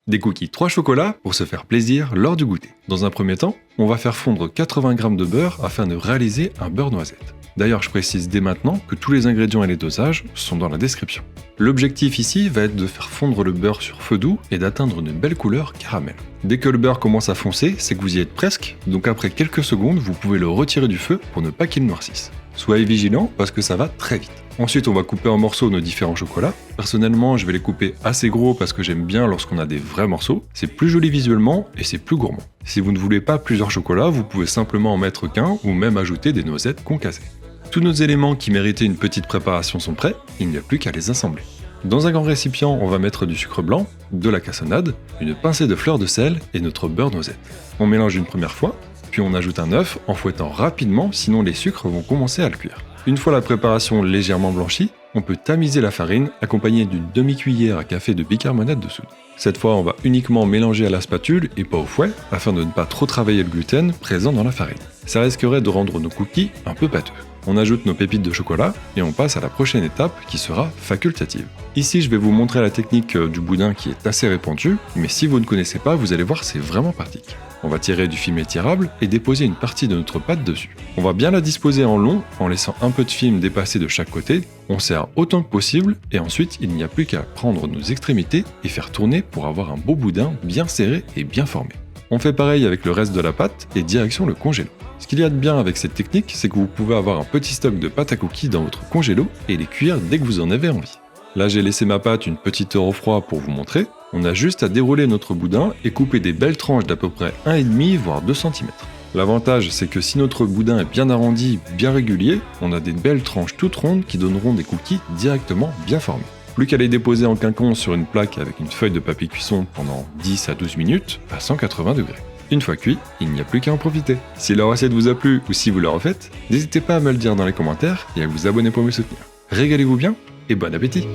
Des cookies 3 chocolats pour se faire plaisir lors du goûter. Dans un premier temps, on va faire fondre 80 g de beurre afin de réaliser un beurre noisette. D'ailleurs, je précise dès maintenant que tous les ingrédients et les dosages sont dans la description. L'objectif ici va être de faire fondre le beurre sur feu doux et d'atteindre une belle couleur caramel. Dès que le beurre commence à foncer, c'est que vous y êtes presque, donc après quelques secondes, vous pouvez le retirer du feu pour ne pas qu'il noircisse. Soyez vigilant parce que ça va très vite. Ensuite, on va couper en morceaux nos différents chocolats. Personnellement, je vais les couper assez gros parce que j'aime bien lorsqu'on a des vrais morceaux. C'est plus joli visuellement et c'est plus gourmand. Si vous ne voulez pas plusieurs chocolats, vous pouvez simplement en mettre qu'un ou même ajouter des noisettes concassées. Tous nos éléments qui méritaient une petite préparation sont prêts, il n'y a plus qu'à les assembler. Dans un grand récipient, on va mettre du sucre blanc, de la cassonade, une pincée de fleur de sel et notre beurre noisette. On mélange une première fois, puis on ajoute un œuf en fouettant rapidement, sinon les sucres vont commencer à le cuire. Une fois la préparation légèrement blanchie, on peut tamiser la farine accompagnée d'une demi-cuillère à café de bicarbonate de soude. Cette fois, on va uniquement mélanger à la spatule et pas au fouet afin de ne pas trop travailler le gluten présent dans la farine. Ça risquerait de rendre nos cookies un peu pâteux. On ajoute nos pépites de chocolat et on passe à la prochaine étape qui sera facultative. Ici, je vais vous montrer la technique du boudin qui est assez répandue, mais si vous ne connaissez pas, vous allez voir, c'est vraiment pratique. On va tirer du film étirable et déposer une partie de notre pâte dessus. On va bien la disposer en long en laissant un peu de film dépasser de chaque côté. On serre autant que possible et ensuite il n'y a plus qu'à prendre nos extrémités et faire tourner pour avoir un beau boudin bien serré et bien formé. On fait pareil avec le reste de la pâte et direction le congélo. Ce qu'il y a de bien avec cette technique, c'est que vous pouvez avoir un petit stock de pâte à cookies dans votre congélo et les cuire dès que vous en avez envie. Là, j'ai laissé ma pâte une petite heure au froid pour vous montrer. On a juste à dérouler notre boudin et couper des belles tranches d'à peu près 1,5 voire 2 cm. L'avantage, c'est que si notre boudin est bien arrondi, bien régulier, on a des belles tranches toutes rondes qui donneront des cookies directement bien formés. Plus qu'à les déposer en quinconce sur une plaque avec une feuille de papier cuisson pendant 10 à 12 minutes à 180 degrés. Une fois cuit, il n'y a plus qu'à en profiter. Si la recette vous a plu ou si vous la refaites, n'hésitez pas à me le dire dans les commentaires et à vous abonner pour me soutenir. Régalez-vous bien et bon appétit!